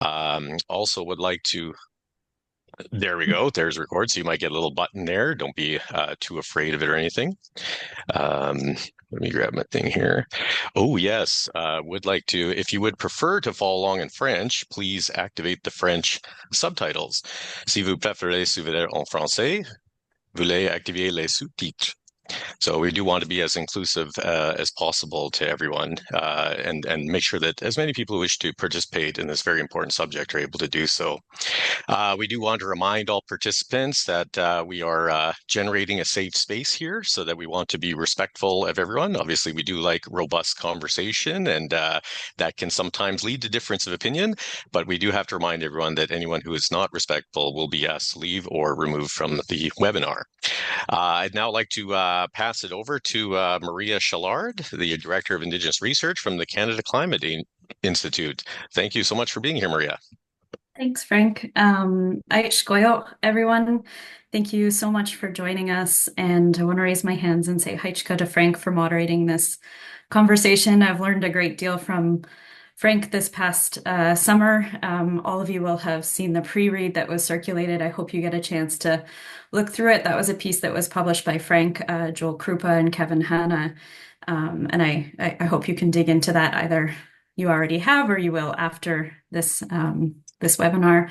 Also would like to, there we go, there's record. So you might get a little button there. Don't be too afraid of it or anything. Let me grab my thing here. Oh, yes. Would like to, if you would prefer to follow along in French, please activate the French subtitles. Si vous préférez suivre en français, veuillez activer les sous-titres. So we do want to be as inclusive as possible to everyone, and make sure that as many people who wish to participate in this very important subject are able to do so. We do want to remind all participants that we are generating a safe space here, so that we want to be respectful of everyone. Obviously, we do like robust conversation, and that can sometimes lead to difference of opinion, but we do have to remind everyone that anyone who is not respectful will be asked to leave or removed from the webinar. I'd now like to pass it over to Maria Challard, the Director of Indigenous Research from the Canada Climate Institute. Thank you so much for being here, Maria. Thanks, Frank. Everyone. Thank you so much for joining us. And I want to raise my hands and say Haichka to Frank for moderating this conversation. I've learned a great deal from Frank this past summer. All of you will have seen the pre-read that was circulated. I hope you get a chance to look through it. That was a piece that was published by Frank, Joel Krupa, and Kevin Hanna. And I hope you can dig into that, either you already have or you will after this this webinar.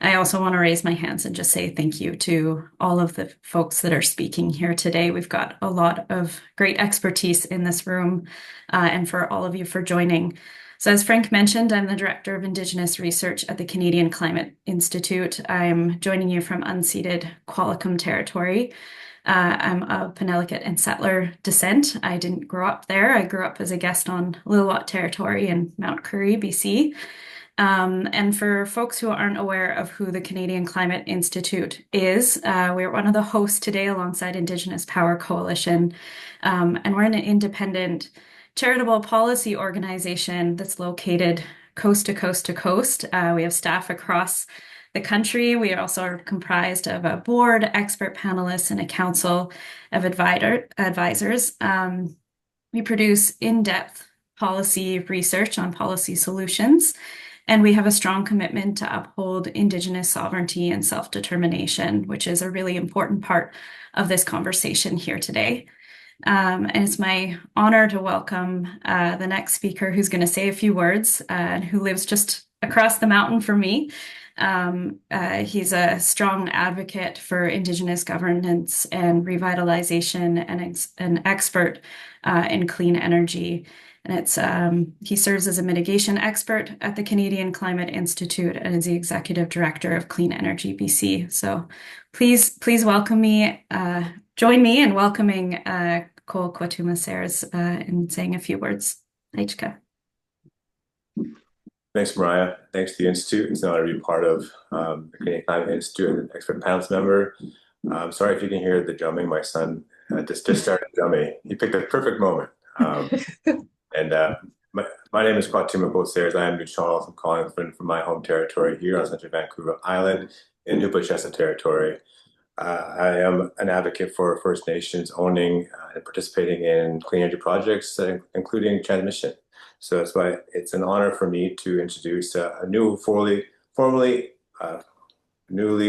I also want to raise my hands and just say thank you to all of the folks that are speaking here today. We've got a lot of great expertise in this room, and for all of you for joining. So as Frank mentioned, I'm the Director of Indigenous Research at the Canadian Climate Institute. I'm joining you from unceded Qualicum territory. I'm of Penelakut and settler descent. I didn't grow up there. I grew up as a guest on Lilwat territory in Mount Currie, BC. And for folks who aren't aware of who the Canadian Climate Institute is, we're one of the hosts today alongside Indigenous Power Coalition. And we're an independent charitable policy organization that's located coast to coast to coast. We have staff across the country. We also are comprised of a board, expert panelists, and a council of advisors. We produce in-depth policy research on policy solutions. And we have a strong commitment to uphold Indigenous sovereignty and self-determination, which is a really important part of this conversation here today. And it's my honor to welcome the next speaker, who's going to say a few words and who lives just across the mountain from me. He's a strong advocate for Indigenous governance and revitalization, and an expert in clean energy. And he serves as a mitigation expert at the Canadian Climate Institute and is the Executive Director of Clean Energy BC. So please join me in welcoming Cole Kwatuma-Sayers and saying a few words. Haichka. Thanks, Mariah. Thanks to the Institute. It's an honor to be part of the Canadian Climate Institute and an expert panelist member. Sorry if you can hear the drumming. My son just started drumming. He picked a perfect moment. And my name is Kwatuma Sayers. I am New Charles. I'm calling from my home territory here on Central Vancouver Island in Nupachesa territory. I am an advocate for First Nations owning and participating in clean energy projects, including transmission. So that's why it's an honor for me to introduce a newly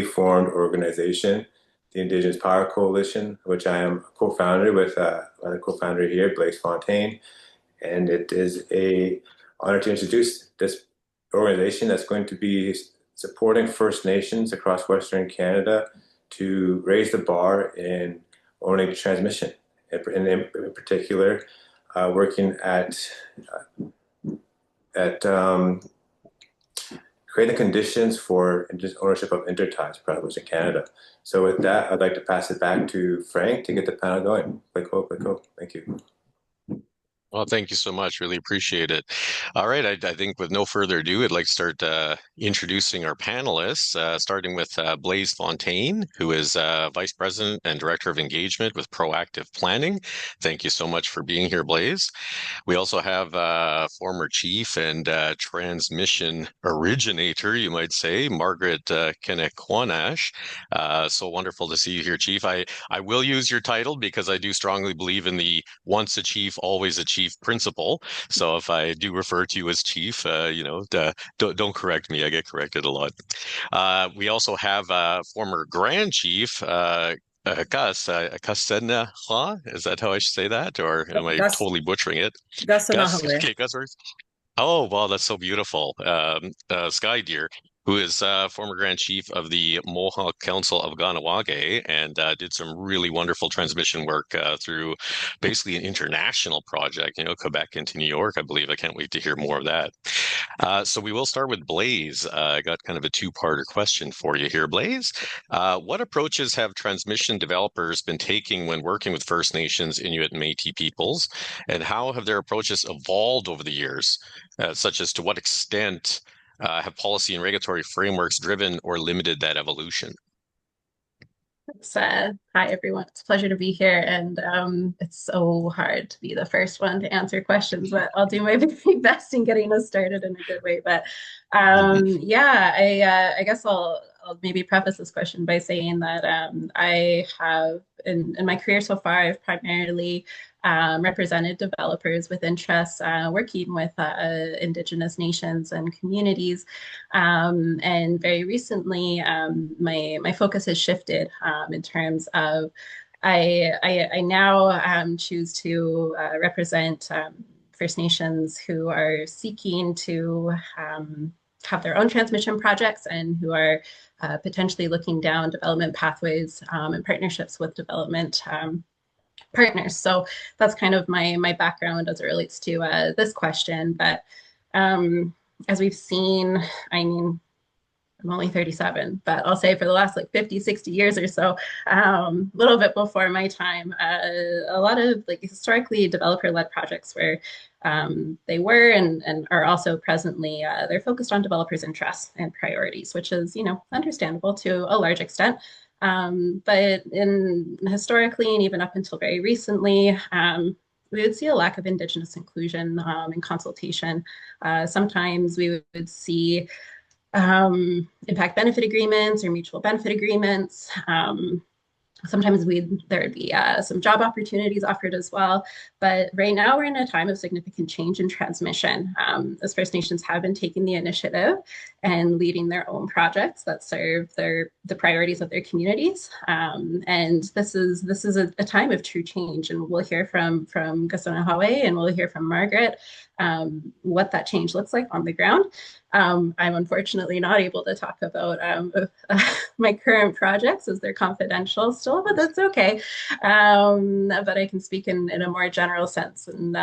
formed organization, the Indigenous Power Coalition, which I am a co-founder with another co-founder here, Blaise Fontaine. And it is an honor to introduce this organization that's going to be supporting First Nations across Western Canada to raise the bar in owning transmission, and in particular, working at creating conditions for ownership of interties projects in Canada. So with that, I'd like to pass it back to Frank to get the panel going. Click, thank you. Well, thank you so much. Really appreciate it. All right. I think with no further ado, I'd like to start introducing our panelists, starting with Blaise Fontaine, who is Vice President and Director of Engagement with Proactive Planning. Thank you so much for being here, Blaise. We also have former Chief and Transmission Originator, you might say, Margaret Kenequanash. So wonderful to see you here, Chief. I will use your title because I do strongly believe in the once a chief, always a chief chief principal. So if I do refer to you as chief, don't correct me. I get corrected a lot. We also have former Grand Chief, Kahsennenhawke. Is that how I should say that? Or am I Gus totally butchering it? Gus, Kahsennenhawke. okay, Gus. Oh, wow, that's so beautiful. Sky Deer, who is former Grand Chief of the Mohawk Council of Ganawage and did some really wonderful transmission work through basically an international project, Quebec into New York, I believe. I can't wait to hear more of that. So we will start with Blaise. I got kind of a two-parter question for you here, Blaise. What approaches have transmission developers been taking when working with First Nations, Inuit, and Métis peoples, and how have their approaches evolved over the years? Such as to what extent have policy and regulatory frameworks driven or limited that evolution? Hi, everyone. It's a pleasure to be here. And it's so hard to be the first one to answer questions, but I'll do my very best in getting us started in a good way. But I guess I'll maybe preface this question by saying that I have, in my career so far, I've primarily represented developers with interests working with Indigenous nations and communities. And very recently, my focus has shifted in terms of I now choose to represent First Nations who are seeking to have their own transmission projects and who are potentially looking down development pathways and partnerships with development partners. So that's kind of my background as it relates to this question. But as we've seen, I mean, I'm only 37, but I'll say for the last like 50, 60 years or so, a little bit before my time, a lot of like historically developer-led projects where they were and are also presently, they're focused on developers' interests and priorities, which is, understandable to a large extent. But historically and even up until very recently, we would see a lack of Indigenous inclusion and consultation. Sometimes we would see impact benefit agreements or mutual benefit agreements. Sometimes there would be some job opportunities offered as well. But right now we're in a time of significant change in transmission. As First Nations have been taking the initiative and leading their own projects that serve the priorities of their communities. And this is a time of true change. And we'll hear from Kahsennenhawke and we'll hear from Margaret what that change looks like on the ground. I'm unfortunately not able to talk about my current projects as they're confidential still, but that's okay. But I can speak in a more general sense and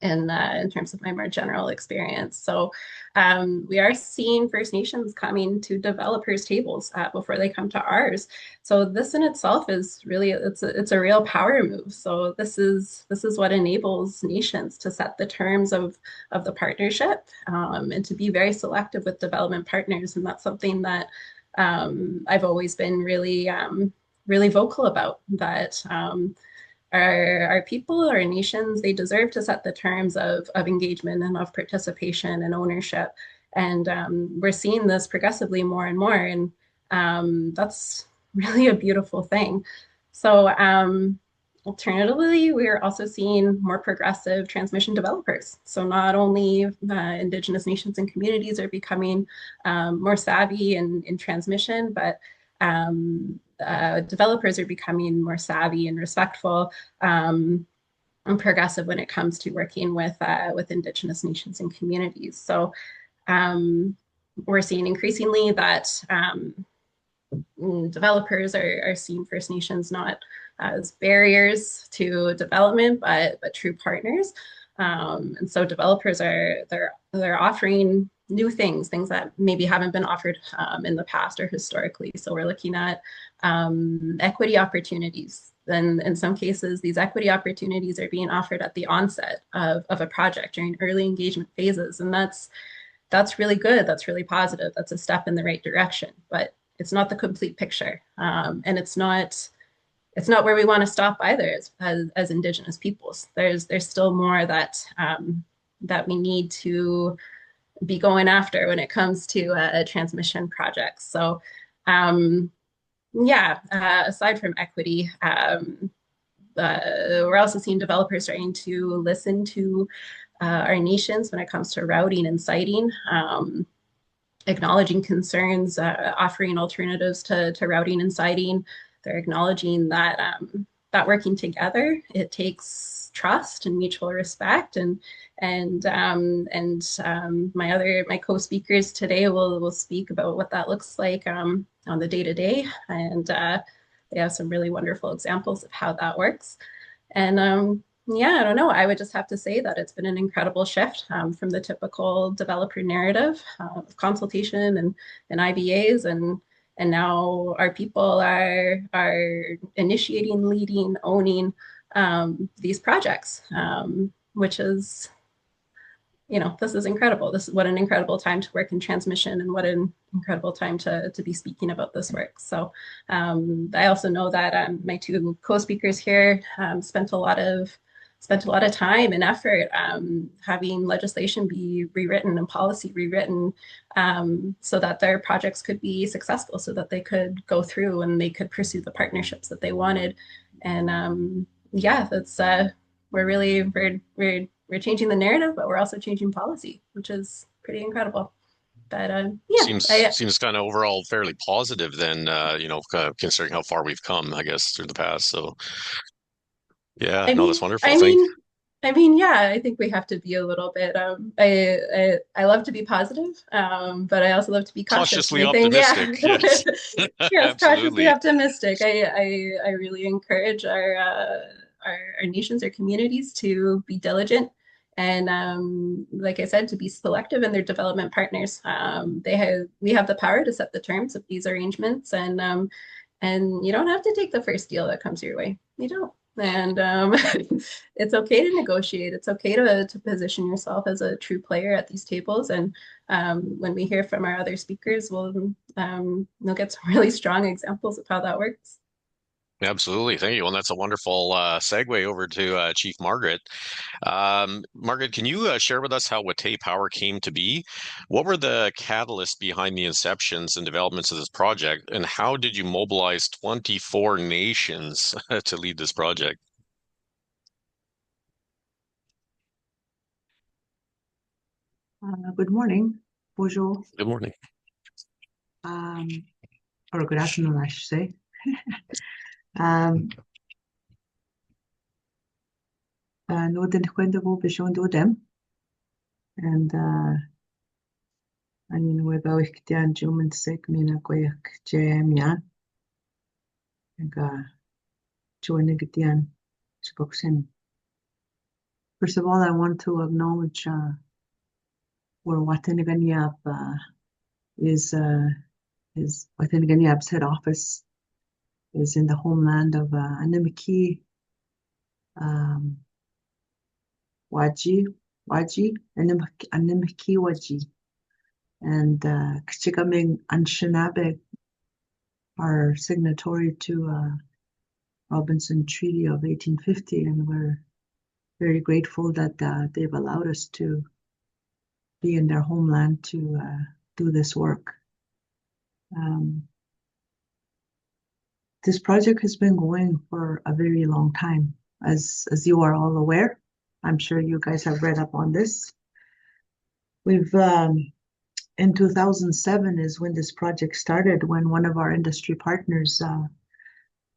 in terms of my more general experience. So we are seeing First Nations coming to developers' tables before they come to ours. So this in itself is really, it's a real power move. So this is what enables nations to set the terms of the partnership and to be very selective with development partners. And that's something that I've always been really, really vocal about, that our people, our nations, they deserve to set the terms of engagement and of participation and ownership. And we're seeing this progressively more and more. And that's really a beautiful thing. So alternatively, we're also seeing more progressive transmission developers. So not only Indigenous nations and communities are becoming more savvy in transmission, but developers are becoming more savvy and respectful and progressive when it comes to working with Indigenous nations and communities. So we're seeing increasingly that developers are seeing First Nations not as barriers to development, but true partners. And so developers they're offering new things that maybe haven't been offered in the past or historically. So we're looking at equity opportunities. Then in some cases, these equity opportunities are being offered at the onset of a project during early engagement phases. And that's really good. That's really positive. That's a step in the right direction, but it's not the complete picture. And it's not where we want to stop either as Indigenous peoples. There's still more that we need to be going after when it comes to transmission projects. So aside from equity, we're also seeing developers starting to listen to our nations when it comes to routing and siting, acknowledging concerns, offering alternatives to routing and siting. They're acknowledging that that working together, it takes trust and mutual respect. My co-speakers today will speak about what that looks like on the day-to-day, and they have some really wonderful examples of how that works. And yeah, I don't know. I would just have to say that it's been an incredible shift from the typical developer narrative of consultation and IBAs, and now our people are initiating, leading, owning these projects, which is, you know, this is incredible. This is what an incredible time to work in transmission, and what an incredible time to be speaking about this work. So I also know that my two co-speakers here spent a lot of time and effort having legislation be rewritten and policy rewritten so that their projects could be successful, so that they could go through and they could pursue the partnerships that they wanted. And yeah, that's we're changing the narrative, but we're also changing policy, which is pretty incredible. But yeah, seems kind of overall fairly positive then, you know, considering how far we've come, I guess, through the past. So yeah, no, that's wonderful. I mean, yeah, I think we have to be a little bit. I love to be positive, but I also love to be cautious. Cautiously optimistic. Yeah, Yes, yes, cautiously absolutely. optimistic. I really encourage our nations, our communities to be diligent, and like I said, to be selective in their development partners. We have the power to set the terms of these arrangements, and you don't have to take the first deal that comes your way. You don't. And it's okay to negotiate. It's okay to position yourself as a true player at these tables. And when we hear from our other speakers, we'll get some really strong examples of how that works. Absolutely. Thank you. And that's a wonderful segue over to Chief Margaret. Margaret, can you share with us how Wataynikaneya Power came to be? What were the catalysts behind the inceptions and developments of this project? And how did you mobilize 24 nations to lead this project? Good morning. Bonjour. Good morning. Or good afternoon, I should say. No den kwenda go bishon do dem. And I mean we go ik tian jumen sek mina ko yak jam ya. And join the gitian spokesman. First of all, I want to acknowledge where Wataynikaneya is Wataynikaneya's head office is in the homeland of Animiki Waji, Animiki Waji, and Kchikaming Anishinaabe are signatory to Robinson Treaty of 1850, and we're very grateful that they've allowed us to be in their homeland to do this work. This project has been going for a very long time, as you are all aware. I'm sure you guys have read up on this. We've in 2007 is when this project started, when one of our industry partners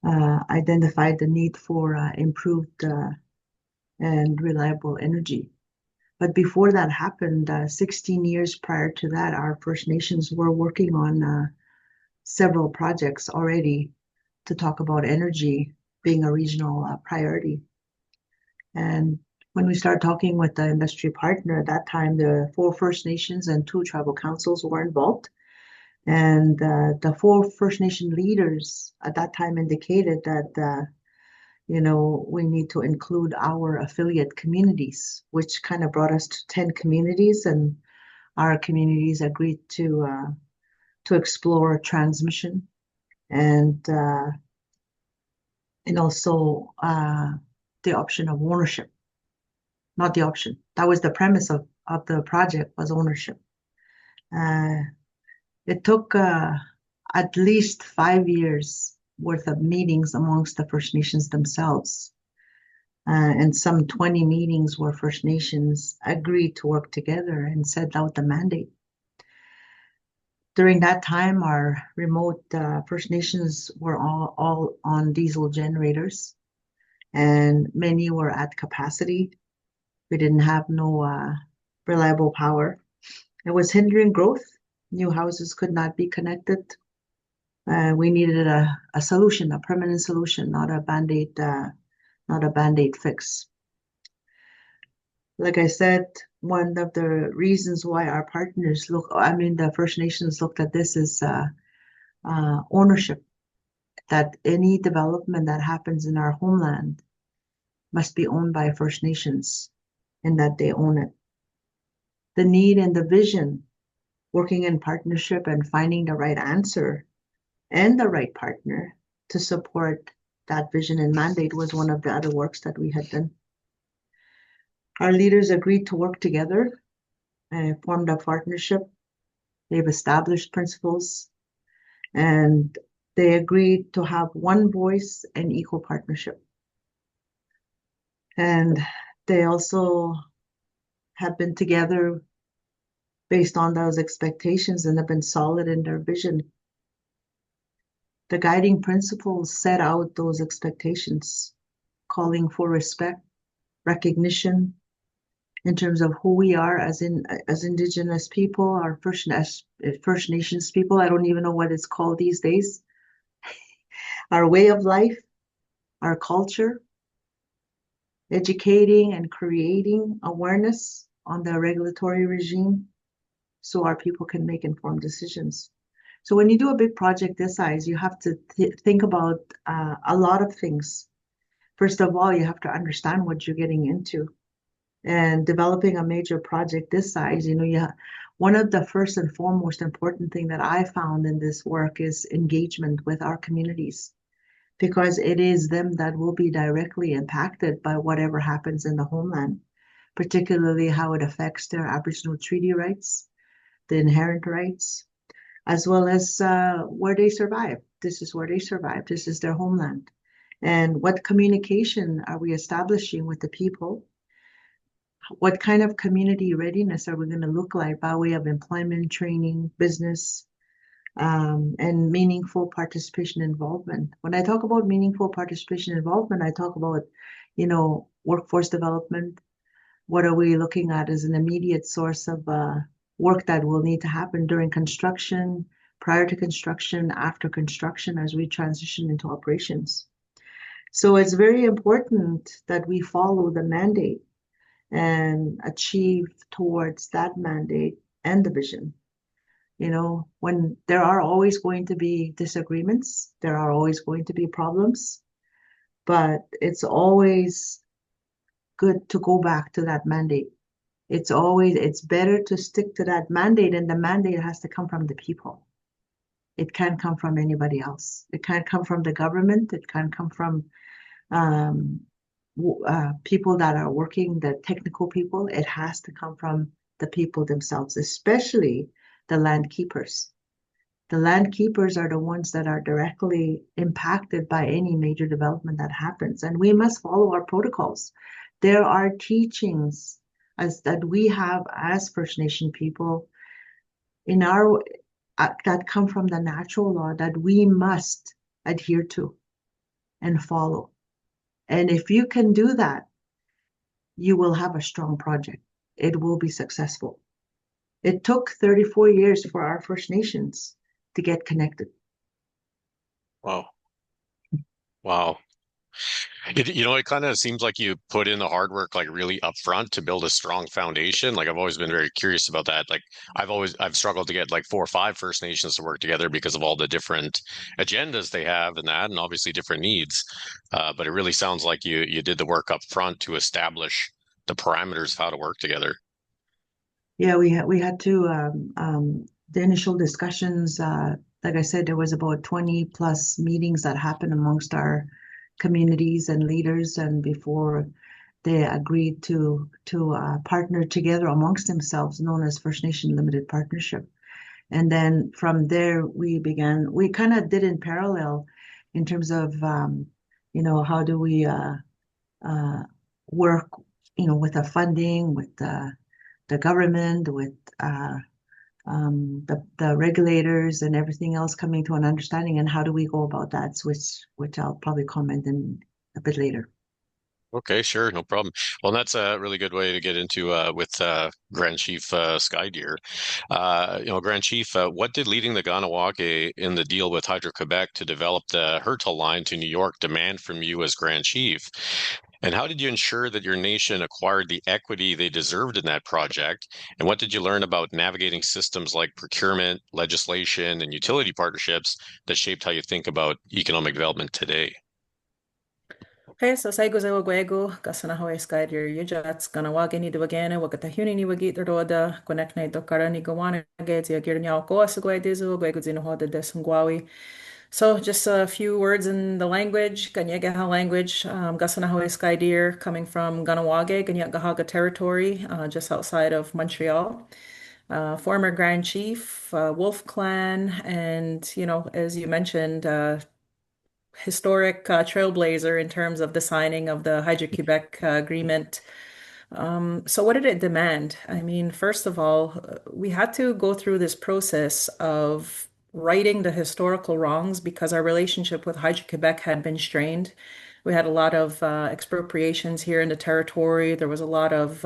identified the need for improved and reliable energy. But before that happened, 16 years prior to that, our First Nations were working on several projects already to talk about energy being a regional priority. And when we started talking with the industry partner at that time, the 4 First Nations and 2 tribal councils were involved. And the 4 First Nation leaders at that time indicated that, we need to include our affiliate communities, which kind of brought us to 10 communities. And our communities agreed to explore transmission and also the option of ownership. Not the option. That was the premise of the project, was ownership. It took at least 5 years worth of meetings amongst the First Nations themselves and some 20 meetings where First Nations agreed to work together and set out the mandate. During that time, our remote First Nations were all on diesel generators, and many were at capacity. We didn't have no reliable power. It was hindering growth. New houses could not be connected. We needed a solution, a permanent solution, not a band-aid fix. Like I said, one of the reasons why our partners the First Nations looked at this is ownership, that any development that happens in our homeland must be owned by First Nations and that they own it. The need and the vision, working in partnership and finding the right answer and the right partner to support that vision and mandate was one of the other works that we had done. Our leaders agreed to work together and formed a partnership. They've established principles, and they agreed to have one voice and equal partnership. And they also have been together based on those expectations and have been solid in their vision. The guiding principles set out those expectations, calling for respect, recognition in terms of who we are as Indigenous people, our First Nations people. I don't even know what it's called these days. Our way of life, our culture, educating and creating awareness on the regulatory regime so our people can make informed decisions. So when you do a big project this size, you have to think about a lot of things. First of all, you have to understand what you're getting into. And developing a major project this size, one of the first and foremost important thing that I found in this work is engagement with our communities, because it is them that will be directly impacted by whatever happens in the homeland, particularly how it affects their Aboriginal treaty rights, the inherent rights, as well as where they survive. This is where they survive. This is their homeland. And what communication are we establishing with the people? What kind of community readiness are we going to look like by way of employment, training, business, and meaningful participation involvement? When I talk about meaningful participation involvement, I talk about, workforce development. What are we looking at as an immediate source of work that will need to happen during construction, prior to construction, after construction, as we transition into operations? So it's very important that we follow the mandate and achieve towards that mandate and the vision. When there are always going to be disagreements, there are always going to be problems, but it's always good to go back to that mandate. It's better to stick to that mandate, and the mandate has to come from the people. It can't come from anybody else. It can't come from the government. It can't come from people that are working, the technical people. It has to come from the people themselves, especially the land keepers. The land keepers are the ones that are directly impacted by any major development that happens, and we must follow our protocols. There are teachings that we have as First Nation people in our that come from the natural law that we must adhere to and follow. And if you can do that, you will have a strong project. It will be successful. It took 34 years for our First Nations to get connected. Wow. Wow. It kind of seems like you put in the hard work like really upfront to build a strong foundation. Like I've always been very curious about that. Like I've struggled to get like 4 or 5 First Nations to work together because of all the different agendas they have and obviously different needs. But it really sounds like you did the work up front to establish the parameters of how to work together. Yeah, we had to the initial discussions. Like I said, there was about 20 plus meetings that happened amongst our communities and leaders, and before they agreed to partner together amongst themselves, known as First Nation Limited Partnership. And then from there, we kind of did in parallel in terms of, how do we work, with the funding, with the government, with the regulators and everything else coming to an understanding, and how do we go about that, which I'll probably comment in a bit later. Okay, sure, no problem. Well, that's a really good way to get into with Grand Chief Sky Deer. Grand Chief, what did leading the Ganawake in the deal with Hydro-Quebec to develop the Hertel line to New York demand from you as Grand Chief? And how did you ensure that your nation acquired the equity they deserved in that project? And what did you learn about navigating systems like procurement, legislation, and utility partnerships that shaped how you think about economic development today? Okay, so saigo zaigo gwego, Kahsennenhawke skydir yujats, Ganawage ni duwagana, wakatahuni ni wagit roda, Konekne dokara ni gawana gets yagir nyao goasagwe dizu, gwego zinohoda desungwawi. So just a few words in the language, Ganyegaha language, Kahsennenhawke skydir, coming from Ganawage, Ganyagahaga territory, just outside of Montreal. Former Grand Chief, Wolf Clan, and, as you mentioned, historic trailblazer in terms of the signing of the Hydro-Quebec agreement. So what did it demand? I mean, first of all, we had to go through this process of righting the historical wrongs because our relationship with Hydro-Quebec had been strained. We had a lot of expropriations here in the territory. There was a lot of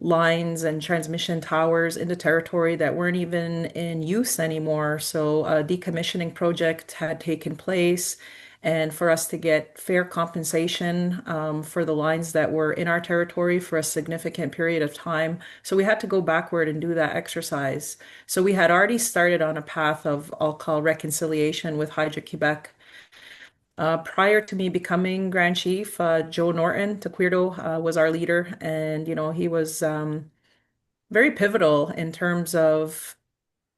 lines and transmission towers in the territory that weren't even in use anymore. So a decommissioning project had taken place. And for us to get fair compensation for the lines that were in our territory for a significant period of time. So we had to go backward and do that exercise. So we had already started on a path of, I'll call, reconciliation with Hydro-Quebec. Prior to me becoming Grand Chief, Joe Norton Tequirdo was our leader, and he was very pivotal in terms of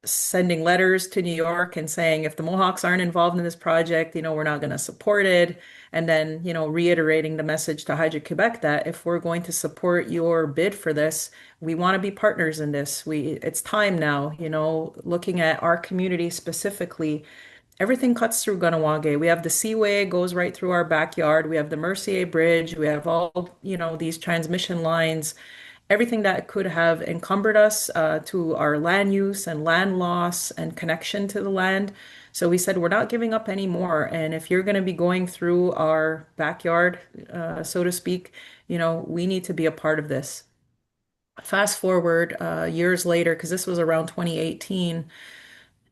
sending letters to New York and saying if the Mohawks aren't involved in this project, we're not going to support it. And then, reiterating the message to Hydro-Quebec that if we're going to support your bid for this, we want to be partners in this. It's time now, looking at our community specifically. Everything cuts through Ganawage. We have the seaway goes right through our backyard. We have the Mercier Bridge. We have all, these transmission lines, everything that could have encumbered us to our land use and land loss and connection to the land. So we said, we're not giving up anymore. And if you're going to be going through our backyard, so to speak, we need to be a part of this. Fast forward years later, because this was around 2018.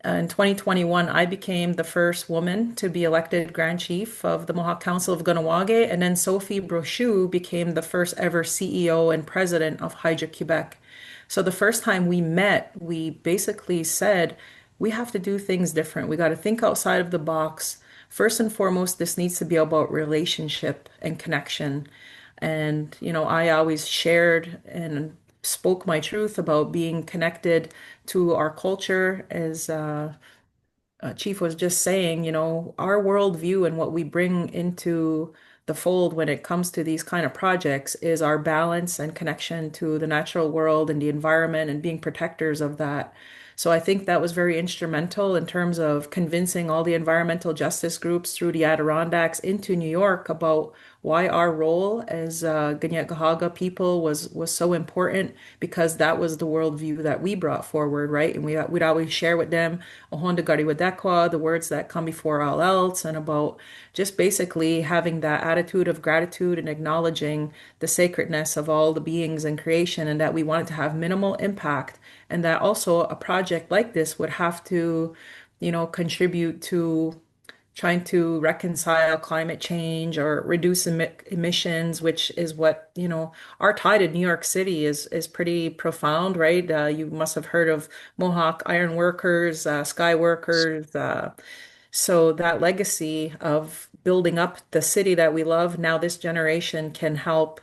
In 2021, I became the first woman to be elected Grand Chief of the Mohawk Council of Ganawage, and then Sophie Brochu became the first ever CEO and president of Hydro-Quebec. So the first time we met, we basically said, we have to do things different. We got to think outside of the box. First and foremost, this needs to be about relationship and connection. And, I always shared and spoke my truth about being connected to our culture, as Chief was just saying, our worldview and what we bring into the fold when it comes to these kind of projects is our balance and connection to the natural world and the environment and being protectors of that. So I think that was very instrumental in terms of convincing all the environmental justice groups through the Adirondacks into New York about why our role as Kanien'kehá:ka people was so important, because that was the worldview that we brought forward, right? And we'd always share with them Ohonda Wadekwa, the words that come before all else, and about just basically having that attitude of gratitude and acknowledging the sacredness of all the beings in creation, and that we wanted to have minimal impact, and that also a project like this would have to, contribute to trying to reconcile climate change or reduce emissions, which is what, our tide in New York City is pretty profound, right? You must have heard of Mohawk iron workers, sky workers. So that legacy of building up the city that we love, now this generation can help,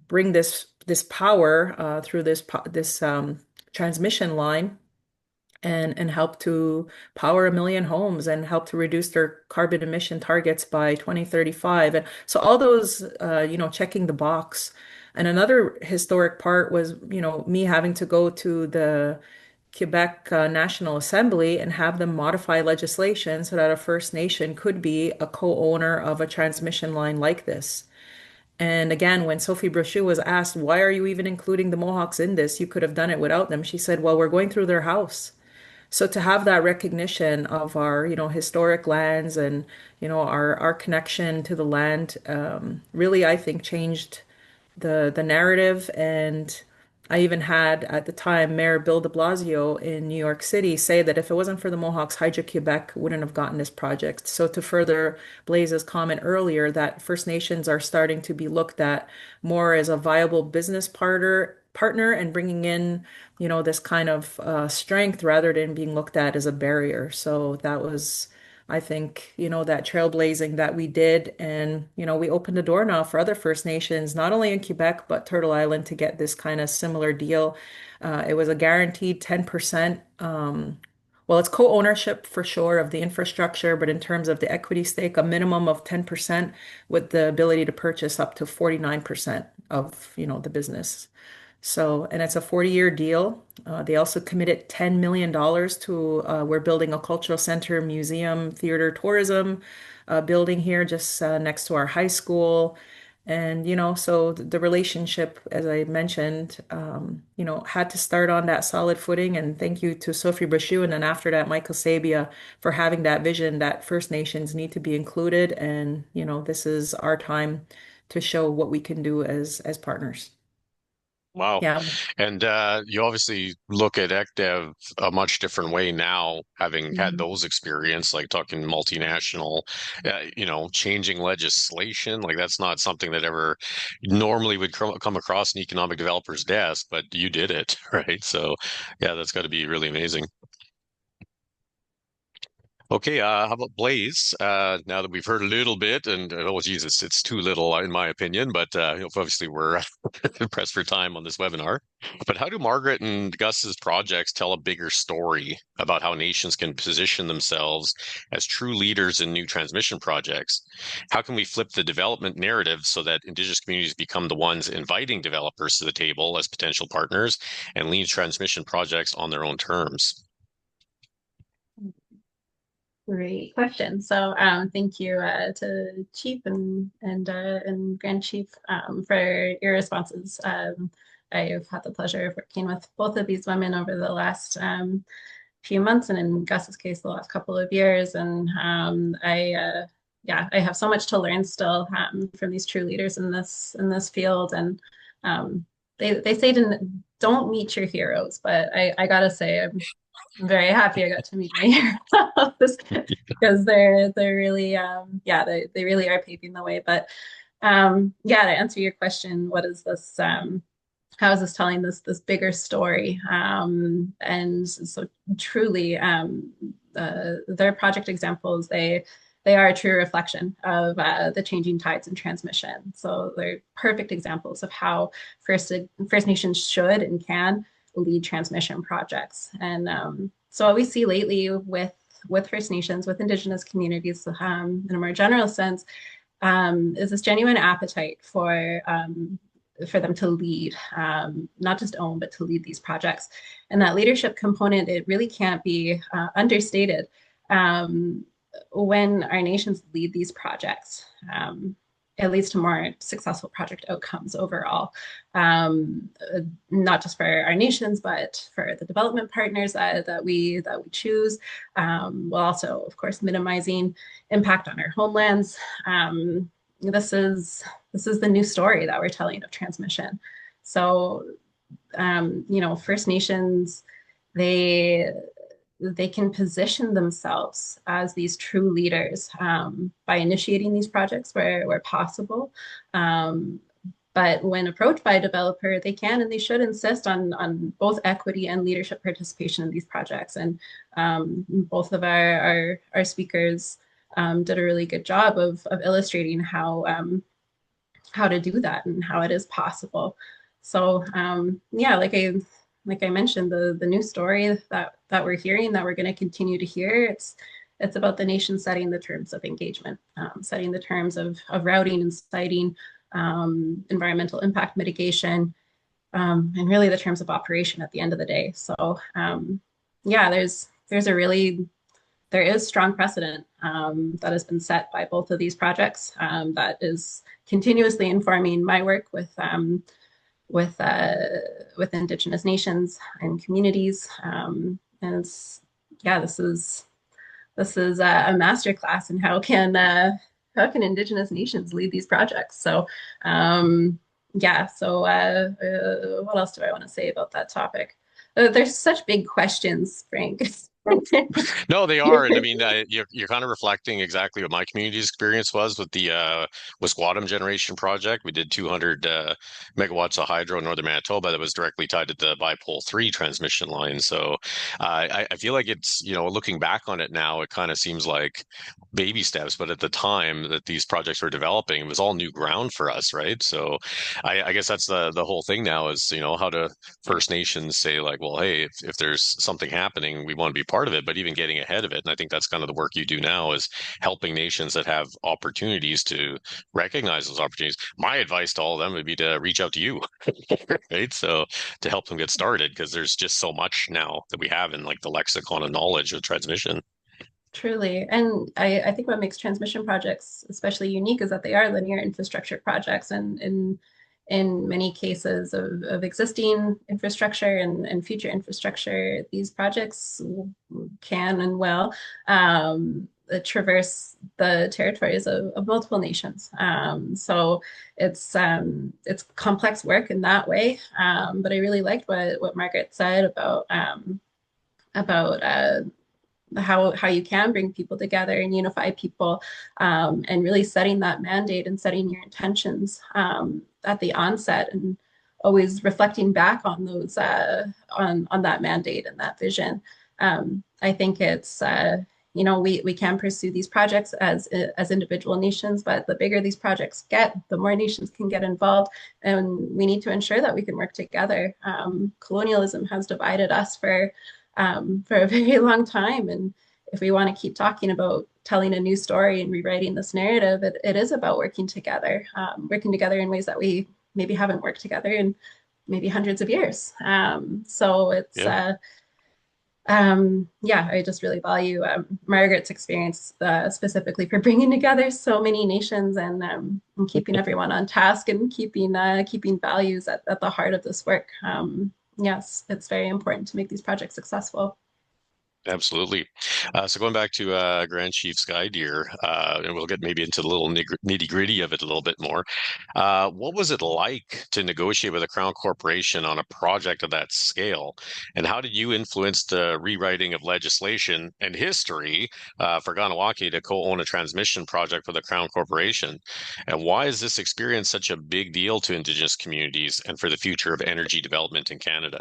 bring this power through this transmission line, and help to power 1 million homes and help to reduce their carbon emission targets by 2035. And so all those, checking the box. And another historic part was, me having to go to the Quebec National Assembly and have them modify legislation so that a First Nation could be a co-owner of a transmission line like this. And again, when Sophie Brochu was asked, why are you even including the Mohawks in this? You could have done it without them. She said, well, we're going through their house. So to have that recognition of our, historic lands and, our connection to the land, really, I think changed the narrative. And I even had at the time Mayor Bill de Blasio in New York City say that if it wasn't for the Mohawks, Hydro-Quebec wouldn't have gotten this project. So to further Blaise's comment earlier that First Nations are starting to be looked at more as a viable business partner and bringing in, this kind of strength rather than being looked at as a barrier. So that was, I think, that trailblazing that we did. And, we opened the door now for other First Nations, not only in Quebec, but Turtle Island to get this kind of similar deal. It was a guaranteed 10%. Well, it's co-ownership for sure of the infrastructure, but in terms of the equity stake, a minimum of 10% with the ability to purchase up to 49% of, the business. So, and it's a 40-year deal. They also committed $10 million to, we're building a cultural center, museum, theater, tourism building here just next to our high school. And, so the relationship, as I mentioned, had to start on that solid footing. And thank you to Sophie Brochu and then after that, Michael Sabia for having that vision that First Nations need to be included. And, this is our time to show what we can do as partners. Wow. Yeah. And you obviously look at ECDEV a much different way now, having had those experience, like talking multinational, changing legislation. Like that's not something that ever normally would come across an economic developer's desk, but you did it, right? So yeah, that's got to be really amazing. Okay, how about Blaise? Now that we've heard a little bit, and oh, geez, it's too little in my opinion, but obviously we're pressed for time on this webinar. But how do Margaret and Gus's projects tell a bigger story about how nations can position themselves as true leaders in new transmission projects? How can we flip the development narrative so that Indigenous communities become the ones inviting developers to the table as potential partners and lead transmission projects on their own terms? Great question. So thank you to Chief and Grand Chief for your responses. I've had the pleasure of working with both of these women over the last few months, and in Gus's case, the last couple of years. And I have so much to learn still from these true leaders in this field. And they say don't meet your heroes, but I gotta say I'm very happy I got to meet my heroes because they're really they really are paving the way. But to answer your question, what is this how is this telling this bigger story? And so truly their project examples, they are a true reflection of the changing tides in transmission. So they're perfect examples of how First Nations should and can lead transmission projects. And so what we see lately with First Nations, with Indigenous communities in a more general sense, is this genuine appetite for them to lead, not just own, but to lead these projects. And that leadership component, it really can't be understated when our nations lead these projects. It leads to more successful project outcomes overall, not just for our nations, but for the development partners that we choose, while also, of course, minimizing impact on our homelands. This is the new story that we're telling of transmission. So, First Nations, they can position themselves as these true leaders by initiating these projects where possible. But when approached by a developer, they can and they should insist on both equity and leadership participation in these projects. And both of our speakers did a really good job of illustrating how to do that and how it is possible. So like I mentioned, the new story that we're hearing, that we're going to continue to hear, it's about the nation setting the terms of engagement, setting the terms of routing and siting, environmental impact mitigation, and really the terms of operation at the end of the day. So there's a really there is strong precedent that has been set by both of these projects that is continuously informing my work with Indigenous nations and communities. And yeah, this is a masterclass in how can Indigenous nations lead these projects. So yeah, so what else do I want to say about that topic? There's such big questions, Frank. No, they are, and I mean, you're kind of reflecting exactly what my community's experience was with the Wisquatam generation project. We did 200 megawatts of hydro in northern Manitoba that was directly tied to the bipole 3 transmission line. So I feel like it's, looking back on it now, it kind of seems like baby steps, but at the time that these projects were developing, it was all new ground for us, right? So I guess that's the whole thing now is, how to First Nations say like, well, hey, if there's something happening, we want to be part of it, but even getting ahead of it. And I think that's kind of the work you do now is helping nations that have opportunities to recognize those opportunities. My advice to all of them would be to reach out to you, right? So to help them get started, because there's just so much now that we have in like the lexicon of knowledge of transmission. Truly. And I think what makes transmission projects especially unique is that they are linear infrastructure projects. And in many cases of existing infrastructure and future infrastructure, these projects can and will traverse the territories of multiple nations. So it's complex work in that way. But I really liked what Margaret said about how you can bring people together and unify people, and really setting that mandate and setting your intentions at the onset, and always reflecting back on those on that mandate and that vision. I think it's we can pursue these projects as individual nations, but the bigger these projects get, the more nations can get involved, and we need to ensure that we can work together. Colonialism has divided us for a very long time. And if we want to keep talking about telling a new story and rewriting this narrative, it is about working together in ways that we maybe haven't worked together in maybe hundreds of years. So it's, yeah. I just really value Margaret's experience specifically for bringing together so many nations and keeping everyone on task and keeping values at the heart of this work. Yes, it's very important to make these projects successful. Absolutely. So going back to Grand Chief Sky Deer, and we'll get maybe into the little nitty gritty of it a little bit more. What was it like to negotiate with a Crown Corporation on a project of that scale? And how did you influence the rewriting of legislation and history for Kahnawake to co-own a transmission project for the Crown Corporation? And why is this experience such a big deal to Indigenous communities and for the future of energy development in Canada?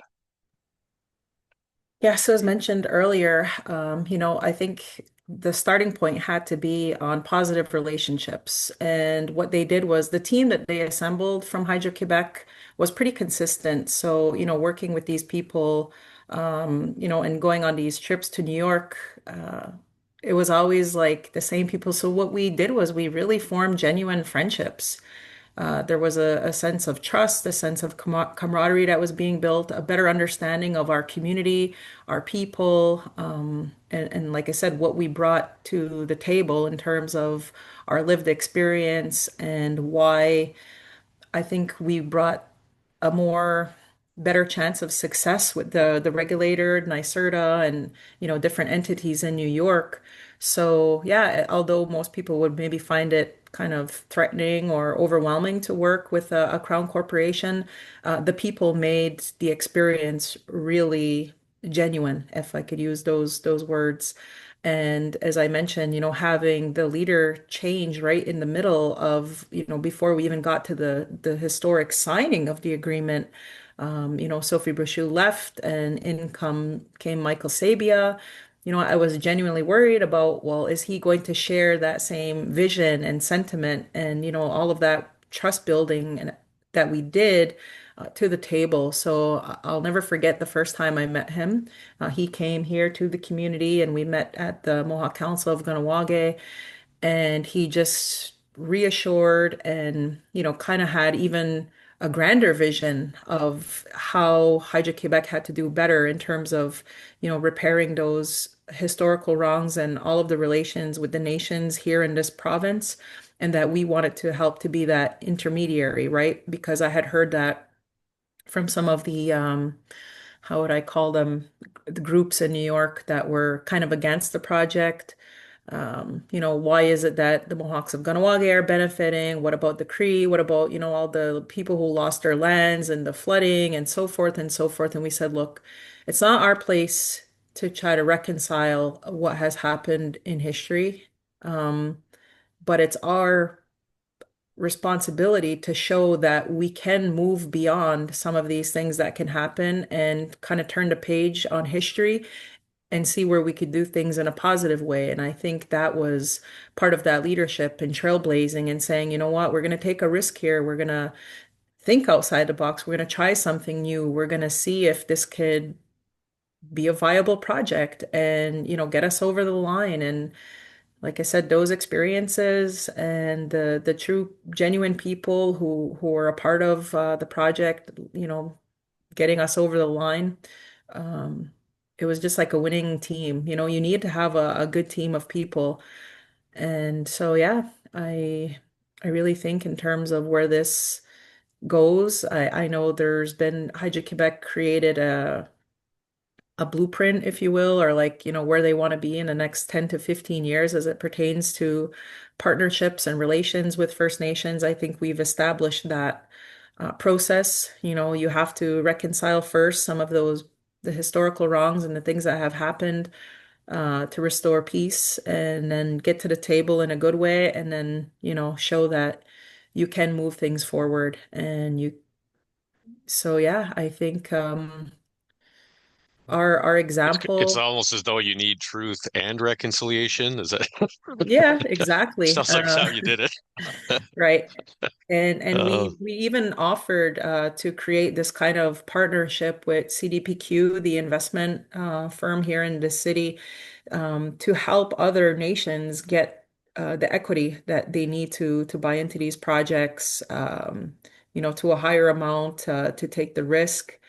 Yeah, so as mentioned earlier, I think the starting point had to be on positive relationships. And what they did was the team that they assembled from Hydro-Quebec was pretty consistent. So, working with these people, and going on these trips to New York, it was always like the same people. So what we did was we really formed genuine friendships. There was a sense of trust, a sense of camaraderie that was being built, a better understanding of our community, our people, and like I said, what we brought to the table in terms of our lived experience and why I think we brought a more better chance of success with the regulator, NYSERDA, and different entities in New York. So yeah, although most people would maybe find it kind of threatening or overwhelming to work with a crown corporation, the people made the experience really genuine, if I could use those words. And as I mentioned, having the leader change right in the middle of, before we even got to the historic signing of the agreement, Sophie Brochu left and came Michael Sabia. I was genuinely worried about, well, is he going to share that same vision and sentiment and, all of that trust building and that we did to the table. So I'll never forget the first time I met him. He came here to the community and we met at the Mohawk Council of Kahnawake, and he just reassured and, kind of had even a grander vision of how Hydro-Quebec had to do better in terms of, repairing those historical wrongs and all of the relations with the nations here in this province, and that we wanted to help to be that intermediary, right? Because I had heard that from some of the how would I call them, the groups in New York that were kind of against the project. Why is it that the Mohawks of Kahnawake are benefiting? What about the Cree? What about, all the people who lost their lands and the flooding and so forth and so forth? And we said, look, it's not our place to try to reconcile what has happened in history, but it's our responsibility to show that we can move beyond some of these things that can happen and kind of turn the page on history and see where we could do things in a positive way. And I think that was part of that leadership and trailblazing and saying, you know what, we're going to take a risk here. We're going to think outside the box. We're going to try something new. We're going to see if this could be a viable project and, get us over the line. And like I said, those experiences and the true genuine people who are a part of the project, getting us over the line. It was just like a winning team. You need to have a good team of people. And so, yeah, I really think in terms of where this goes, I know there's been Hydro-Quebec created a blueprint, if you will, or like, where they want to be in the next 10 to 15 years as it pertains to partnerships and relations with First Nations. I think we've established that process. You have to reconcile first some of the historical wrongs and the things that have happened to restore peace, and then get to the table in a good way, and then, show that you can move things forward. So yeah, I think our It's example. almost as though you need truth and reconciliation. Is that Yeah, exactly. sounds like how you did it? Right. And Uh, we even offered to create this kind of partnership with CDPQ, the investment firm here in the city, to help other nations get the equity that they need to buy into these projects, to a higher amount to take the risk,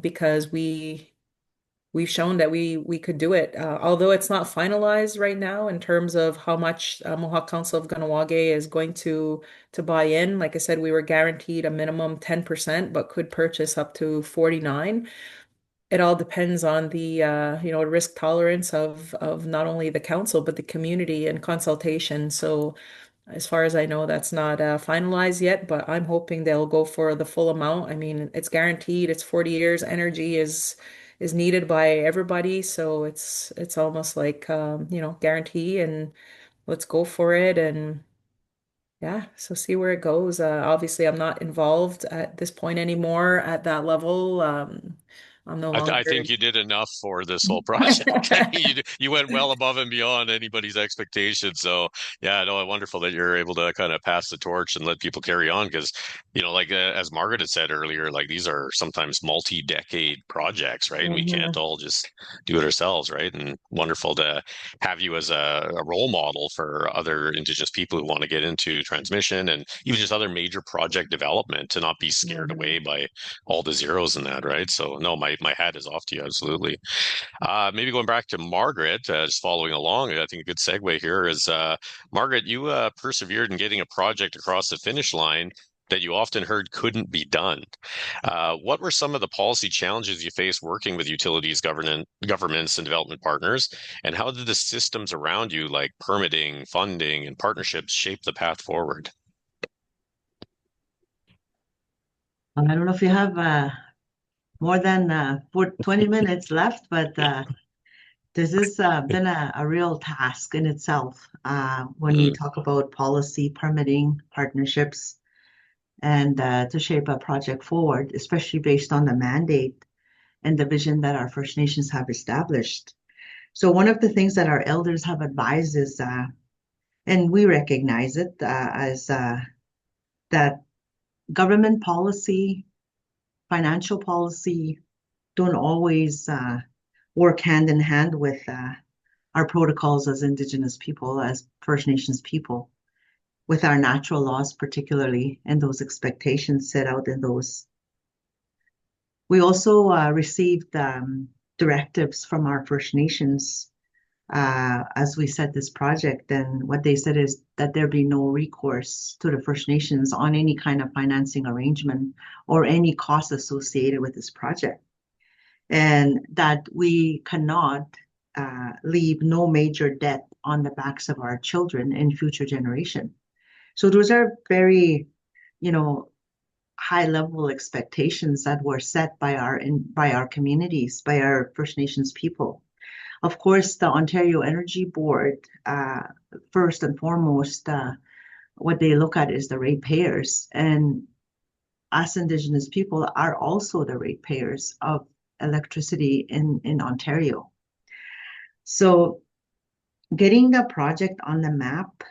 because we've shown that we could do it. Although it's not finalized right now in terms of how much Mohawk Council of Kahnawake is going to buy in. Like I said, we were guaranteed a minimum 10%, but could purchase up to 49. It all depends on the risk tolerance of not only the council but the community and consultation. So as far as I know, that's not finalized yet, but I'm hoping they'll go for the full amount. I mean, it's guaranteed. It's 40 years. Energy is needed by everybody, so it's almost like guarantee, and let's go for it. And yeah, so see where it goes. Obviously, I'm not involved at this point anymore at that level. I'm no I longer. think you did enough for this whole project. You went well above and beyond anybody's expectations. So yeah, no, wonderful that you're able to kind of pass the torch and let people carry on because, like as Margaret had said earlier, like these are sometimes multi-decade projects, right? And we can't Mhm. all just do it ourselves, right? And wonderful to have you as a role model for other Indigenous people who want to get into transmission and even just other major project development to not be scared away Mhm. by all the zeros in that, right? So no, my hat is off to you, absolutely. Maybe going back to Margaret, just following along, I think a good segue here is Margaret, you persevered in getting a project across the finish line that you often heard couldn't be done. What were some of the policy challenges you faced working with utilities, governments, and development partners? And how did the systems around you, like permitting, funding, and partnerships, shape the path forward? I don't know if you have more than 20 minutes left, but this has been a real task in itself when we Mm, talk about policy, permitting, partnerships, and to shape a project forward, especially based on the mandate and the vision that our First Nations have established. So one of the things that our elders have advised is, and we recognize it as that government policy, financial policy don't always work hand in hand with our protocols as Indigenous people, as First Nations people, with our natural laws particularly, and those expectations set out in those. We also received directives from our First Nations as we set this project. And what they said is that there be no recourse to the First Nations on any kind of financing arrangement or any costs associated with this project. And that we cannot leave no major debt on the backs of our children and future generation. So those are very, high level expectations that were set by our communities, by our First Nations people. Of course, the Ontario Energy Board, first and foremost, what they look at is the ratepayers, and us Indigenous people are also the ratepayers of electricity in Ontario. So getting the project on the map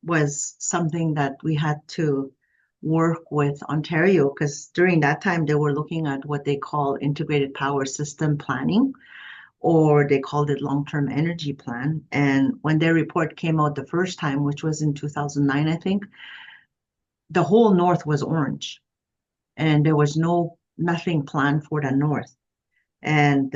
was something that we had to work with Ontario, because during that time they were looking at what they call integrated power system planning, or they called it long-term energy plan. And when their report came out the first time, which was in 2009, I think, the whole north was orange, and there was nothing planned for the north. And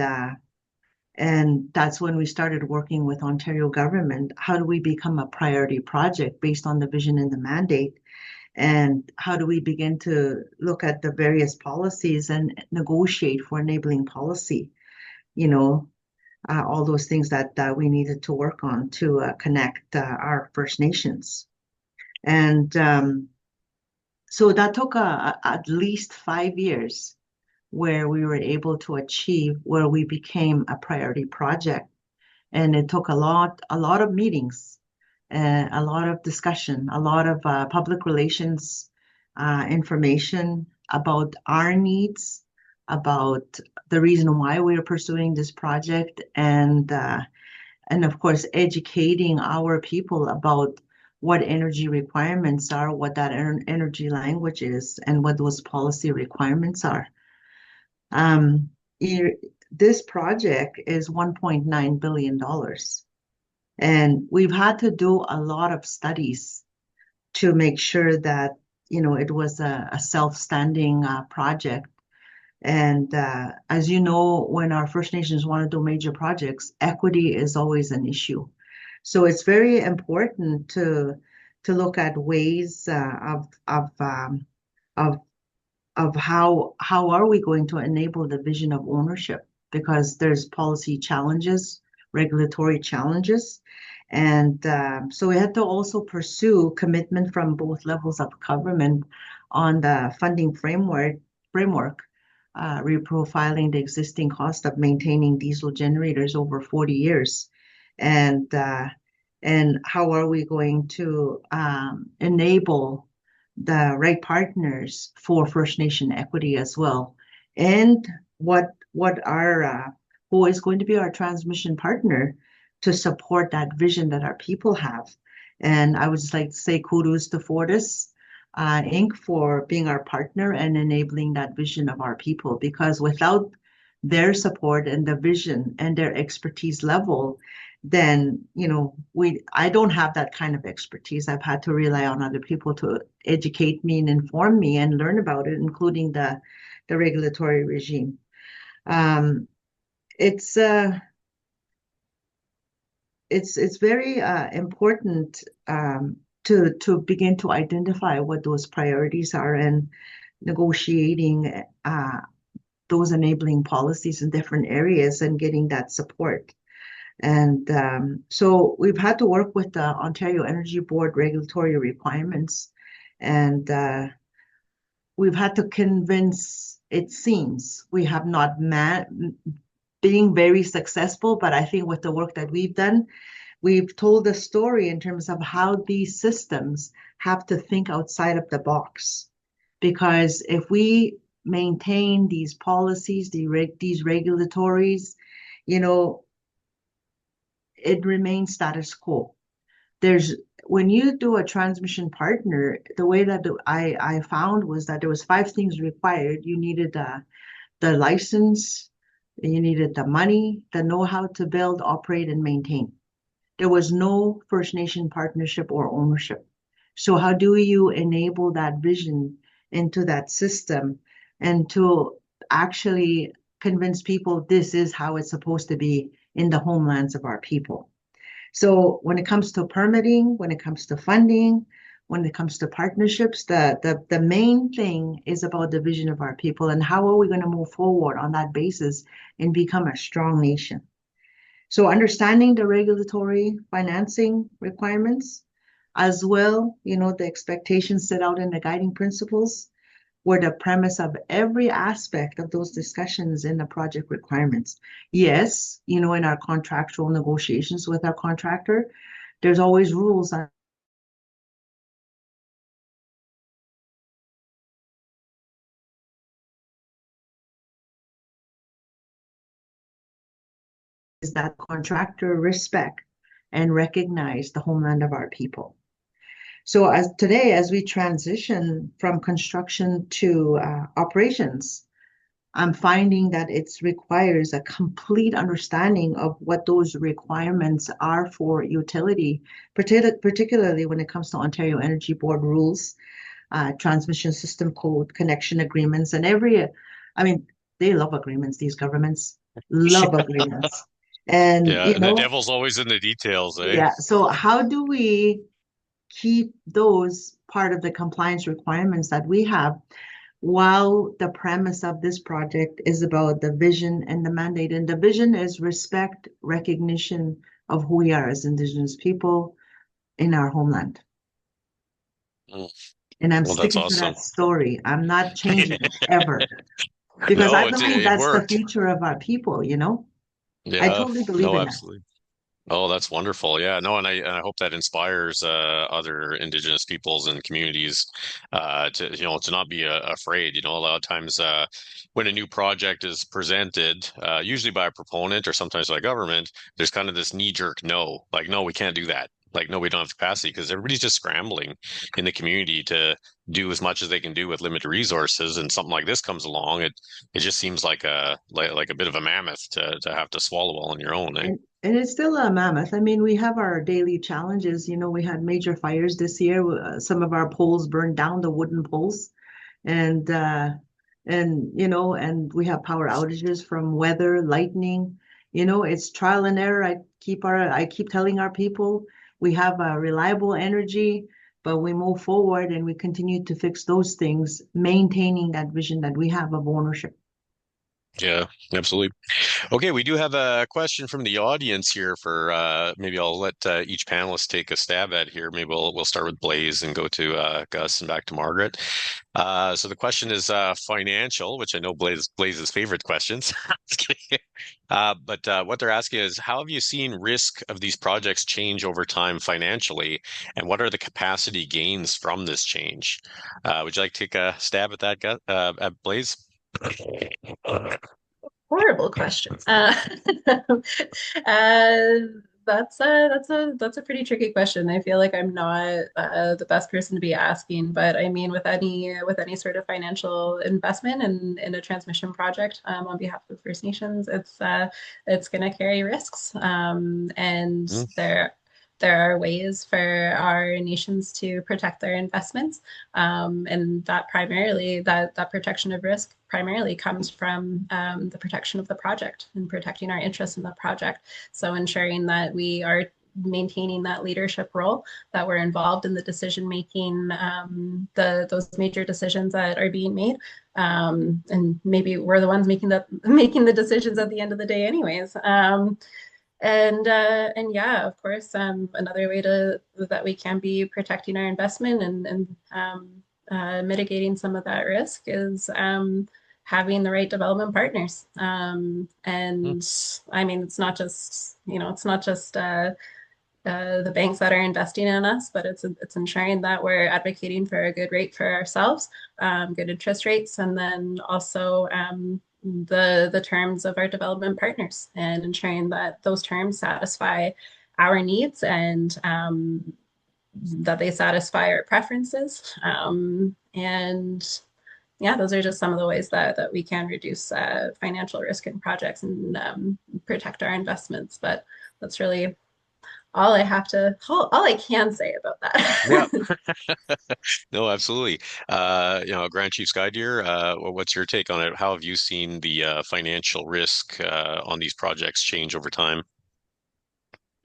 that's when we started working with Ontario government. How do we become a priority project based on the vision and the mandate? And how do we begin to look at the various policies and negotiate for enabling policy? All those things that we needed to work on to connect our First Nations. And so that took at least 5 years where we were able to achieve where we became a priority project. And it took a lot of meetings, a lot of discussion, a lot of public relations information about our needs, about the reason why we are pursuing this project, and of course educating our people about what energy requirements are, what that energy language is, and what those policy requirements are. This project is $1.9 billion. And we've had to do a lot of studies to make sure that, it was a self-standing project. And as you know, when our First Nations want to do major projects, equity is always an issue. So it's very important to look at ways of how are we going to enable the vision of ownership, because there's policy challenges, regulatory challenges. And so we had to also pursue commitment from both levels of government on the funding framework, reprofiling the existing cost of maintaining diesel generators over 40 years. And how are we going to enable the right partners for First Nation equity as well? And who is going to be our transmission partner to support that vision that our people have? And I would just like to say kudos to Fortis Inc. for being our partner and enabling that vision of our people, because without their support and the vision and their expertise level, then I don't have that kind of expertise. I've had to rely on other people to educate me and inform me and learn about it, including the regulatory regime. It's very important to begin to identify what those priorities are and negotiating those enabling policies in different areas and getting that support. And so we've had to work with the Ontario Energy Board regulatory requirements, and we've had to convince, it seems, we have not being very successful, but I think with the work that we've done, we've told a story in terms of how these systems have to think outside of the box. Because if we maintain these policies, these regulatories, it remains status quo. When you do a transmission partner, the way that I found was that there was 5 things required. You needed the license, you needed the money, the know-how to build, operate, and maintain. There was no First Nation partnership or ownership. So how do you enable that vision into that system and to actually convince people this is how it's supposed to be in the homelands of our people. So when it comes to permitting, when it comes to funding, when it comes to partnerships, the main thing is about the vision of our people and how are we going to move forward on that basis and become a strong nation. So understanding the regulatory financing requirements, as well, the expectations set out in the guiding principles were the premise of every aspect of those discussions in the project requirements. Yes, in our contractual negotiations with our contractor, there's always rules on is that contractor respect and recognize the homeland of our people. So as we transition from construction to operations, I'm finding that it requires a complete understanding of what those requirements are for utility, particularly when it comes to Ontario Energy Board rules, transmission system code, connection agreements, and they love agreements, these governments love agreements. And, Yeah, and the devil's always in the details, eh? Yeah, so how do we keep those part of the compliance requirements that we have, while the premise of this project is about the vision and the mandate? And the vision is respect, recognition of who we are as Indigenous people in our homeland. And I'm sticking to that story. I'm not changing it ever. Because I believe that's the future of our people, Yeah, I totally believe in absolutely. Oh, that's wonderful. Yeah, no, and I hope that inspires other Indigenous peoples and communities to not be afraid. A lot of times when a new project is presented, usually by a proponent or sometimes by government, there's kind of this knee-jerk no, like, no, we can't do that. Like, no, we don't have capacity, because everybody's just scrambling in the community to do as much as they can do with limited resources. And something like this comes along, it just seems like a bit of a mammoth to have to swallow all on your own, eh? And it's still a mammoth. I mean, we have our daily challenges. We had major fires this year. Some of our poles burned down, the wooden poles, and and we have power outages from weather, lightning. It's trial and error. I keep telling our people we have a reliable energy, but we move forward and we continue to fix those things, maintaining that vision that we have of ownership. Yeah, absolutely. Okay, we do have a question from the audience here for maybe I'll let each panelist take a stab at here. Maybe we'll start with Blaise and go to Gus and back to Margaret. So the question is financial, which I know Blaise's favorite questions. But what they're asking is, how have you seen risk of these projects change over time financially, and what are the capacity gains from this change? Would you like to take a stab at that, at Blaise? Horrible question. That's a pretty tricky question. I feel like I'm not the best person to be asking, but I mean, with any sort of financial investment in a transmission project on behalf of First Nations, it's going to carry risks, and there are ways for our nations to protect their investments, and that protection of risk primarily comes from the protection of the project and protecting our interests in the project. So ensuring that we are maintaining that leadership role, that we're involved in the decision making, those major decisions that are being made, and maybe we're the ones making the decisions at the end of the day, anyways. And yeah, of course, another way that we can be protecting our investment and mitigating some of that risk is having the right development partners. And I mean, it's not just the banks that are investing in us, but it's ensuring that we're advocating for a good rate for ourselves, good interest rates, and then also the terms of our development partners, and ensuring that those terms satisfy our needs and that they satisfy our preferences. And yeah, those are just some of the ways that we can reduce financial risk in projects and protect our investments. But that's really all I can say about Yeah. that. No, absolutely. Grand Chief Sky Deer, what's your take on it? How have you seen the financial risk on these projects change over time?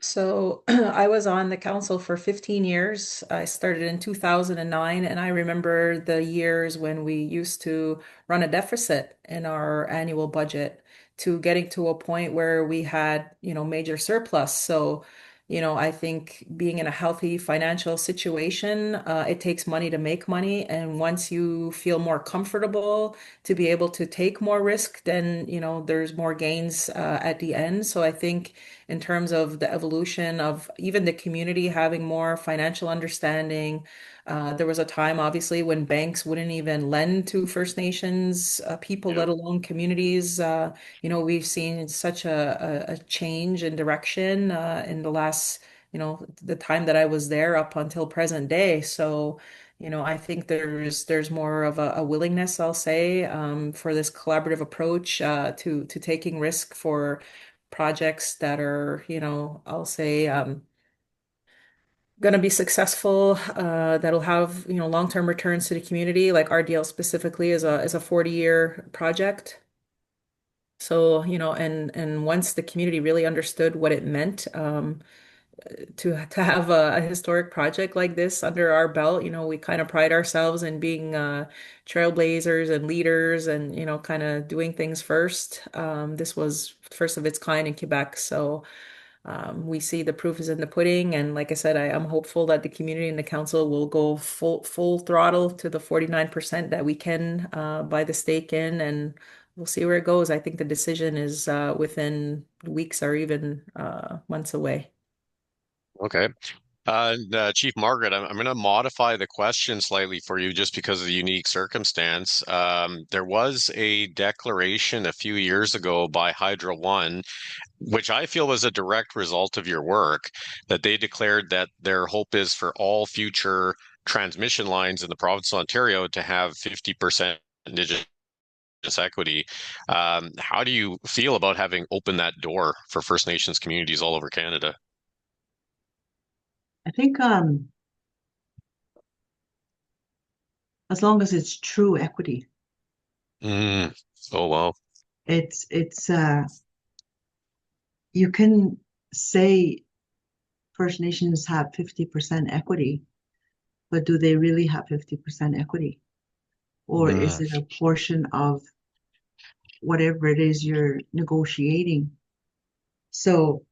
So I was on the council for 15 years. I started in 2009, and I remember the years when we used to run a deficit in our annual budget to getting to a point where we had, major surplus. So, I think being in a healthy financial situation, it takes money to make money. And once you feel more comfortable to be able to take more risk, then, there's more gains at the end. So I think in terms of the evolution of even the community having more financial understanding. There was a time, obviously, when banks wouldn't even lend to First Nations people, Yeah. let alone communities. We've seen such a change in direction in the last, the time that I was there up until present day. So, I think there's more of a willingness, I'll say, for this collaborative approach to taking risk for projects that are, I'll say, going to be successful, that'll have, long-term returns to the community. Like RDL specifically is a 40-year project. So, and once the community really understood what it meant, to have a historic project like this under our belt, we kind of pride ourselves in being trailblazers and leaders and, kind of doing things first. This was first of its kind in Quebec. So we see the proof is in the pudding. And like I said, I'm hopeful that the community and the council will go full throttle to the 49% that we can buy the stake in, and we'll see where it goes. I think the decision is within weeks or even months away. Okay. Chief Margaret, I'm going to modify the question slightly for you just because of the unique circumstance. There was a declaration a few years ago by Hydro One, which I feel was a direct result of your work, that they declared that their hope is for all future transmission lines in the province of Ontario to have 50% Indigenous equity. How do you feel about having opened that door for First Nations communities all over Canada? I think as long as it's true equity, Mm. Oh, wow. it's you can say First Nations have 50% equity, but do they really have 50% equity? Or is Mm. it a portion of whatever it is you're negotiating? So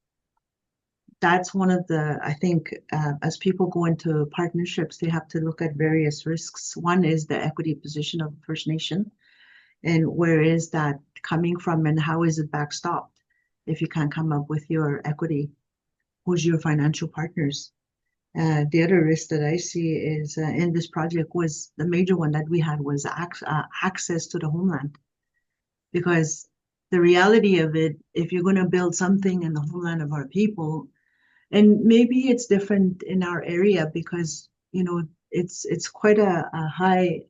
that's one of I think, as people go into partnerships, they have to look at various risks. One is the equity position of the First Nation, and where is that coming from, and how is it backstopped? If you can't come up with your equity, who's your financial partners? The other risk that I see is in this project was the major one that we had was access to the homeland. Because the reality of it, if you're going to build something in the homeland of our people, and maybe it's different in our area because it's quite a high.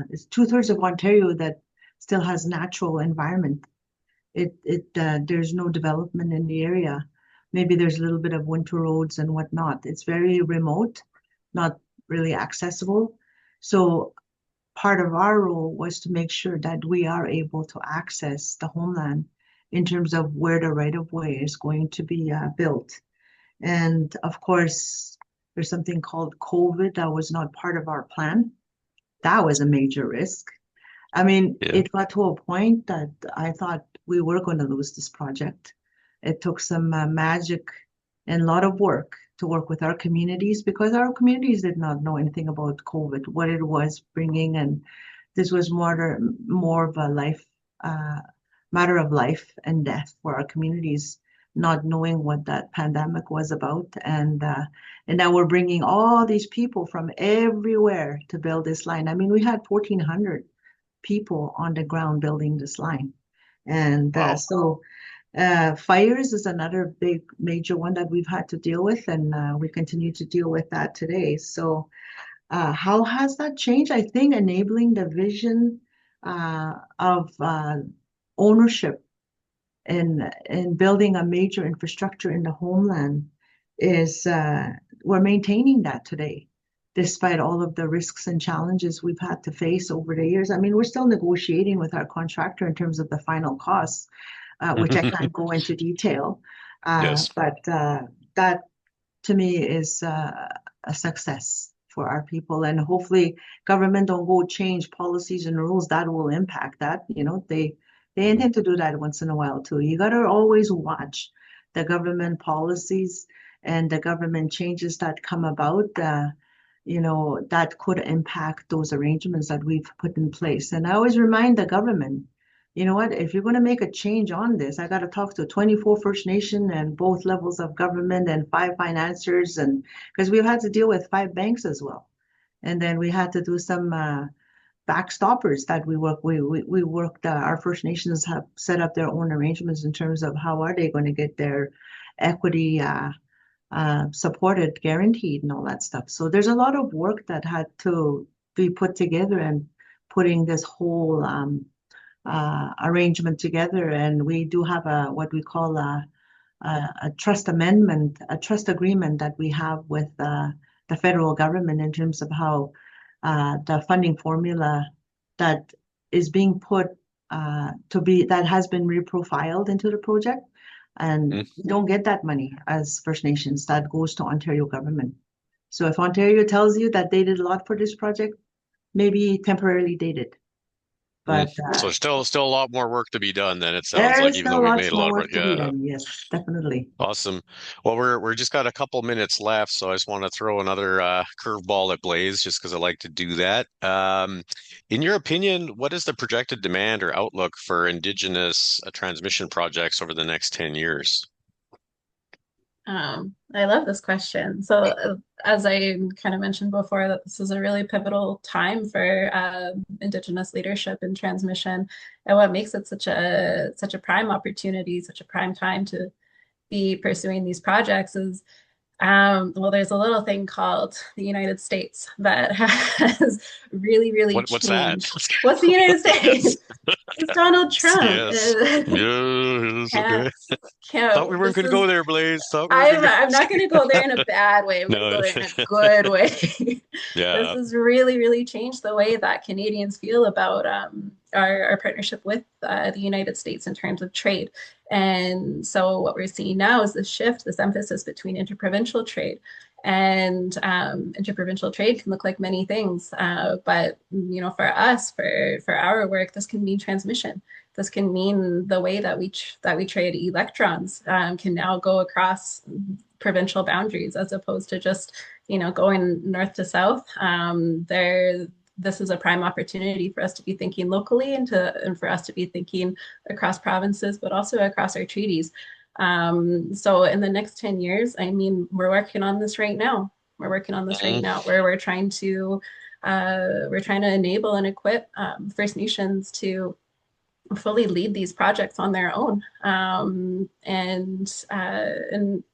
It's 2/3 of Ontario that still has natural environment. There's no development in the area. Maybe there's a little bit of winter roads and whatnot. It's very remote, not really accessible. So part of our role was to make sure that we are able to access the homeland in terms of where the right of way is going to be built. And of course, there's something called COVID that was not part of our plan. That was a major risk. I mean, Yeah. it got to a point that I thought we were going to lose this project. It took some magic and a lot of work to work with our communities because our communities did not know anything about COVID, what it was bringing, and this was more of a matter of life and death for our communities, not knowing what that pandemic was about, and now we're bringing all these people from everywhere to build this line. I mean, we had 1,400 people on the ground building this line. And Wow. fires is another big major one that we've had to deal with, and we continue to deal with that today. So how has that changed? I think enabling the vision of ownership and building a major infrastructure in the homeland is we're maintaining that today, despite all of the risks and challenges we've had to face over the years. I mean, we're still negotiating with our contractor in terms of the final costs, which I can't go into detail. Yes. But that to me is a success for our people, and hopefully government don't go change policies and rules that will impact that. You know, they intend to do that once in a while too. You got to always watch the government policies and the government changes that come about. You know, that could impact those arrangements that we've put in place. And I always remind the government, you know what, if you're going to make a change on this, I got to talk to 24 First Nation and both levels of government and 5 financiers, and because we've had to deal with 5 banks as well. And then we had to do some backstoppers that we worked, our First Nations have set up their own arrangements in terms of how are they going to get their equity supported, guaranteed, and all that stuff. So there's a lot of work that had to be put together and putting this whole arrangement together. And we do have what we call a trust amendment, a trust agreement that we have with the federal government in terms of how the funding formula that is being put that has been reprofiled into the project. And we don't get that money as First Nations. That goes to Ontario government. So if Ontario tells you that they did a lot for this project, maybe temporarily they did. But so still a lot more work to be done then, it sounds there like, is even still though we've lots made a lot more of work to be done. Yes, definitely. Awesome. Well, we're just got a couple minutes left, so I just want to throw another curveball at Blaise, just because I like to do that. In your opinion, what is the projected demand or outlook for Indigenous transmission projects over the next 10 years? I love this question. So, as I kind of mentioned before, that this is a really pivotal time for Indigenous leadership and transmission, and what makes it such a prime opportunity, such a prime time to be pursuing these projects is well, there's a little thing called the United States that has really What's that? changed. What's the United States? It's Donald Trump. Yes. Yes. Okay. Thought we weren't This going to is go there, Blaise. Thought we were going to I'm not going to go there in a bad way. I'm going to No. go there in a good way. This Yeah. has really changed the way that Canadians feel about our partnership with the United States in terms of trade. And so what we're seeing now is this shift, this emphasis between interprovincial trade. And interprovincial trade can look like many things, but you know, for us, for our work, this can mean transmission. This can mean the way that we trade electrons can now go across provincial boundaries as opposed to just, you know, going north to south. This is a prime opportunity for us to be thinking locally and for us to be thinking across provinces, but also across our treaties. So in the next 10 years, I mean, we're working on this right now. We're working on this right now, where we're trying to enable and equip First Nations to fully lead these projects on their own, and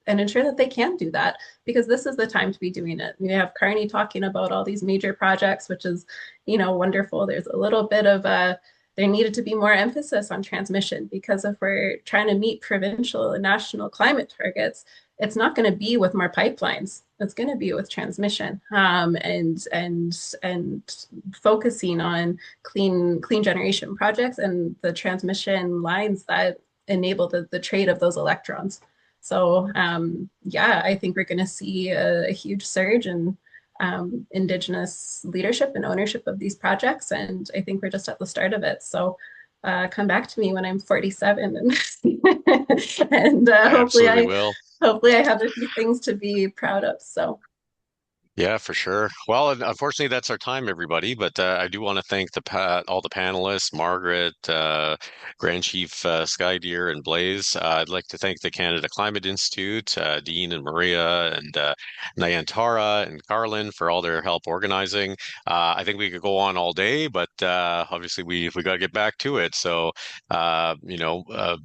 ensure that they can do that, because this is the time to be doing it. We have Carney talking about all these major projects, which is, you know, wonderful. There's a little bit of there needed to be more emphasis on transmission, because if we're trying to meet provincial and national climate targets, it's not going to be with more pipelines. It's going to be with transmission, and focusing on clean generation projects and the transmission lines that enable the trade of those electrons. So yeah, I think we're going to see a huge surge in Indigenous leadership and ownership of these projects, and I think we're just at the start of it. So come back to me when I'm 47, and hopefully I have a few things to be proud of. So. Yeah, for sure. Well, unfortunately, that's our time, everybody. But I do want to thank all the panelists, Margaret, Grand Chief Sky Deer, and Blaise. I'd like to thank the Canada Climate Institute, Dean and Maria, and Nayantara and Carlin for all their help organizing. I think we could go on all day, but obviously we got to get back to it. So,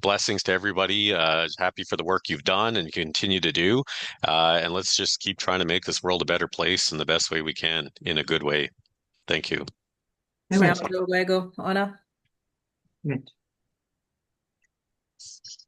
blessings to everybody. Happy for the work you've done and continue to do. And let's just keep trying to make this world a better place in the best way we can, in a good way. Thank you. Luego, Ana. Good.